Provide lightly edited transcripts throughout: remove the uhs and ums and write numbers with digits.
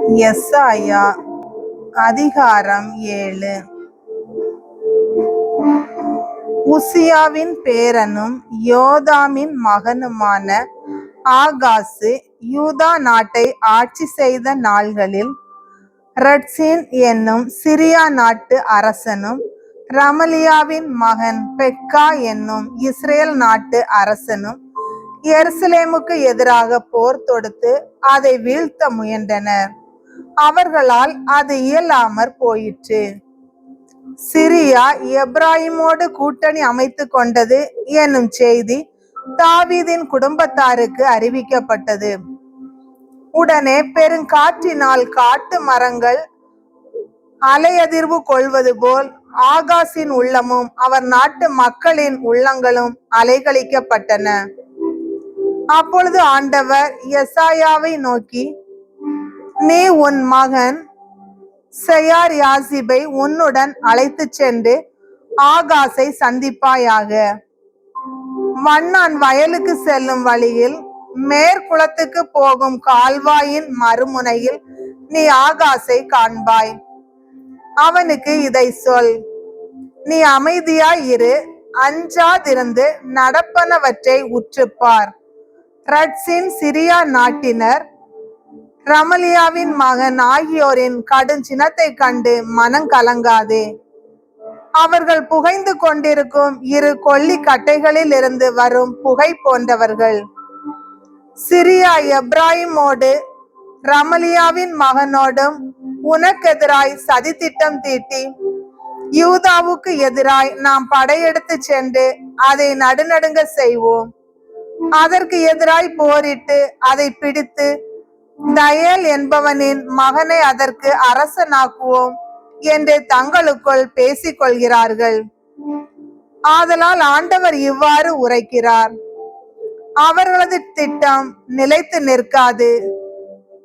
எசாயா அதிகாரம் 7. உசியாவின் பேரனும் யோதாமின் மகனுமான ஆகாசு யூதா நாட்டை ஆட்சி செய்த நாள்களில் ரட்சின் என்னும் சிரியா நாட்டு அரசனும் ரமலியாவின் மகன் பெக்கா என்னும் இஸ்ரேல் நாட்டு அரசனும் எருசலேமுக்கு எதிராக போர் தொடுத்து அதை வீழ்த்த முயன்றனர். அவர்களால் அது இயலாமற் போயிற்று. சிரியா எப்ராயிமோடு கூட்டணி அமைத்து கொண்டது என்னும் செய்தி தாவீதின் குடும்பத்தாருக்கு அறிவிக்கப்பட்டது. உடனே பெருங்காற்றினால் காட்டு மரங்கள் அலையதிர்வு கொள்வது போல் ஆகாசின் உள்ளமும் அவர் நாட்டு மக்களின் உள்ளங்களும் அலைகழிக்கப்பட்டன. அப்பொழுது ஆண்டவர் எசாயாவை நோக்கி, நீ உன் மகன் செயார் யாசிபை உன்னுடன் அழைத்து சென்று ஆகாசை சந்திப்பாயாக. வண்ணான் வயலுக்கு செல்லும் வழியில் மேற்குளத்துக்கு போகும் கால்வாயின் மறுமுனையில் நீ ஆகாசை காண்பாய். அவனுக்கு இதை சொல், நீ அமைதியாய் இரு, அஞ்சாதிருந்து நடப்பனவற்றை உற்றுப்பார். ரட்சின் சிரியா நாட்டினர் ரமலியாவின் மகன் ஆகியோரின் கடுஞ்சினத்தை கண்டு மனங்கலங்காதே. அவர்கள் புகைந்து கொண்டிருக்கும் இரு கொல்லி கட்டைகளில் இருந்து வரும் புகை போன்றவர்கள். சிரியா எப்ராயிமோடு ரமலியாவின் மகனோடும் உனக்கெதிராய் சதி திட்டம் தீட்டி யூதாவுக்கு எதிராய் நாம் படையெடுத்து சென்று அதை நடுநடுங்க செய்வோம். அதற்கு எதிராய் போரிட்டு அதை பிடித்து தயேல் என்பவனின் மகனை அதற்கு அரசனாக்குவோம் என்று தங்களுக்குள் பேசிக் கொள்கிறார்கள். ஆதலால் ஆண்டவர் இவ்வாறு உரைக்கிறார், அவர்களது திட்டம் நிலைத்து நிற்காது,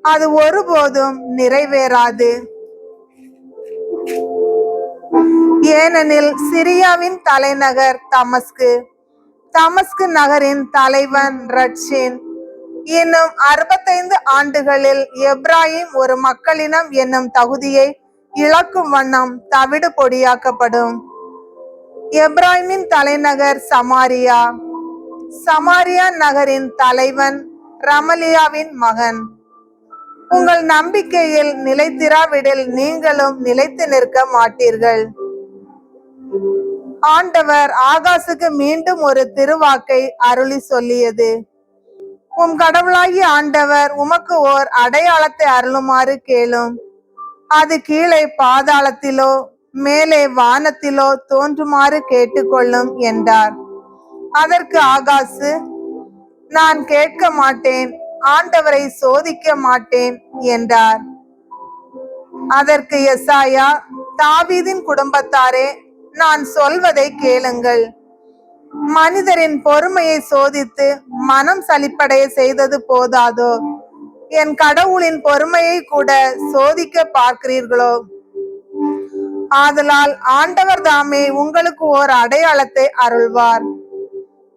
அது ஒருபோதும் நிறைவேறாது. ஏனெனில் சிரியாவின் தலைநகர் தமஸ்கு, தமஸ்கு நகரின் தலைவன் ரட்சின் இன்னும் 65 ஆண்டுகளில் எப்ராயிம் ஒரு மக்களினம் என்னும் தகுதியை இழக்கும் வண்ணம் தவிடு பொடியாக்கப்படும். எப்ராயிமின் தலைநகர் சமாரியா, சமாரியா நகரின் தலைவன் ரமலியாவின் மகன். உங்கள் நம்பிக்கையில் நிலைத்திராவிடில் நீங்களும் நிலைத்து நிற்க மாட்டீர்கள். ஆண்டவர் ஆகாசுக்கு மீண்டும் ஒரு திருவாக்கை அருளி சொல்லியது, உம் கடவுளாகிய ஆண்டவர் உமக்கு ஓர் அடையாளத்தை அருளுமாறு கேளும். அது கீழே பாதாளத்திலோ மேலே வானத்திலோ தோன்றுமாறு கேட்டுக்கொள்ளும் என்றார். அதற்கு ஆகாசு, நான் கேட்க மாட்டேன், ஆண்டவரை சோதிக்க மாட்டேன் என்றார். அதற்கு எசாயா, தாவீதின் குடும்பத்தாரே, நான் சொல்வதை கேளுங்கள். மனிதரின் பொறுமையை சோதித்து மனம் சலிப்படைய செய்தது போதாதோ, என் கடவுளின் பொறுமையை கூட சோதிக்க பார்க்கிறீர்களோ? ஆதலால் ஆண்டவர் தாமே உங்களுக்கு ஓர் அடையாளத்தை அருள்வார்.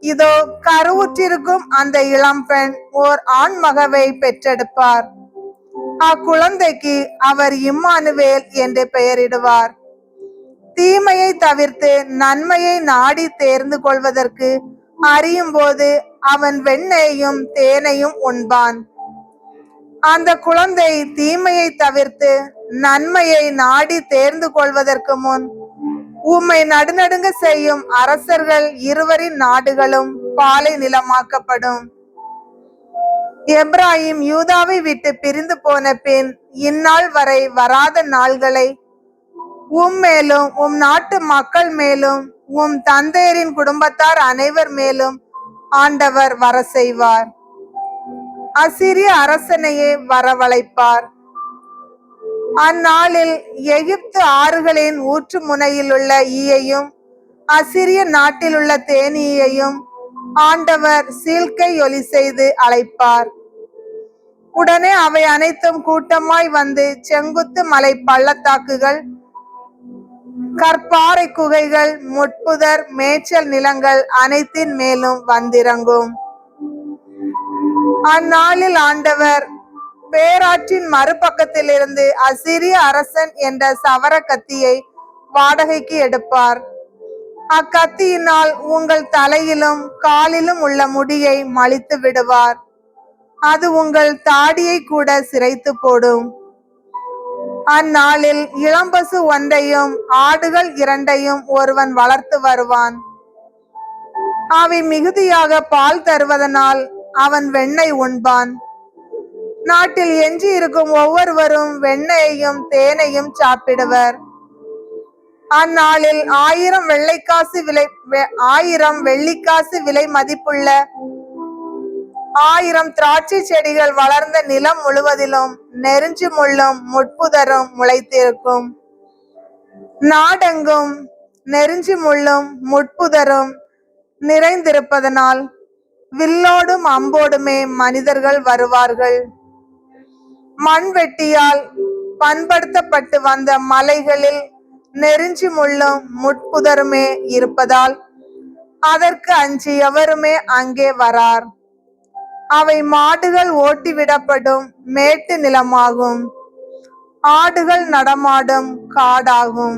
இதோ கருவுற்றிருக்கும் அந்த இளம்பெண் ஓர் ஆண் மகவை பெற்றெடுப்பார். அக்குழந்தைக்கு அவர் இம்மானுவேல் என்று பெயரிடுவார். தீமையை தவிர்த்து நன்மையை நாடி தேர்ந்து கொள்வதற்கு அறியும் போது அவன் வெண்ணெயையும் தேனையும் உண்பான். அந்த குழந்தை தீமையை தவிர்த்து நன்மையை நாடி தேர்ந்து கொள்வதற்கு முன் உம்மை நடுநடுங்க செய்யும் அரசர்கள் இருவரின் நாடுகளும் பாலை நிலமாக்கப்படும். எப்ராயிம் யூதாவை விட்டு பிரிந்து போன பின் இந்நாள் வரை வராத நாள்களை உம் மேலும் உம் நாட்டு மக்கள் மேலும் உம் தந்தையரின் குடும்பத்தார் அனைவர் மேலும் ஆண்டவர் வர செய்வார். அசிரிய அரசனையே வரவழைப்பார். அந்நாளில் எகிப்து ஆறுகளின் ஊற்று முனையில் உள்ள ஈயையும் அசிரிய நாட்டில் உள்ள தேனீயையும் ஆண்டவர் சீழ்க்கை ஒலி செய்து அழைப்பார். உடனே அவை அனைத்தும் கூட்டமாய் வந்து செங்குத்து மலை பள்ளத்தாக்குகள், கற்பாறை குகைகள், முட்புதர், மேய்ச்சல் நிலங்கள் அனைத்தின் மேலும் வந்திறங்கும். அந்நாளில் ஆண்டவர் பேராற்றின் மறுபக்கத்திலிருந்து அசிரிய அரசன் என்ற சவர கத்தியை வாடகைக்கு எடுப்பார். அக்கத்தியினால் உங்கள் தலையிலும் காலிலும் உள்ள முடியை மலித்து விடுவார். அது உங்கள் தாடியை கூட சிரைத்து போடும். அந்நாளில் இளம்பசு ஒன்றையும் ஆடுகள் 2ஐயும் ஒருவன் வளர்த்து வருவான். அவை மிகுதியாக பால் தருவதனால் அவன் வெண்ணெய் உண்பான். நாட்டில் எஞ்சி இருக்கும் ஒவ்வொருவரும் வெண்ணெயையும் தேனையும் சாப்பிடுவர். அந்நாளில் 1000 வெள்ளிக்காசு விலை மதிப்புள்ள 1000 திராட்சை செடிகள் வளர்ந்த நிலம் முழுவதிலும் நெருஞ்சி முள்ளும் முட்புதரும் முளைத்திருக்கும். நாடெங்கும் நெருஞ்சி முள்ளும் முட்புதரும் நிறைந்திருப்பதனால் வில்லோடும் அம்போடுமே மனிதர்கள் வருவார்கள். மண்வெட்டியால் பண்படுத்தப்பட்டு வந்த மலைகளில் நெருஞ்சி முள்ளும் முட்புதருமே இருப்பதால் அதற்கு அஞ்சி எவருமே அங்கே வரார். அவை மாடுகள் ஓட்டிவிடப்படும் மேட்டு நிலமாகும். ஆடுகள் நடமாடும் காடாகும்.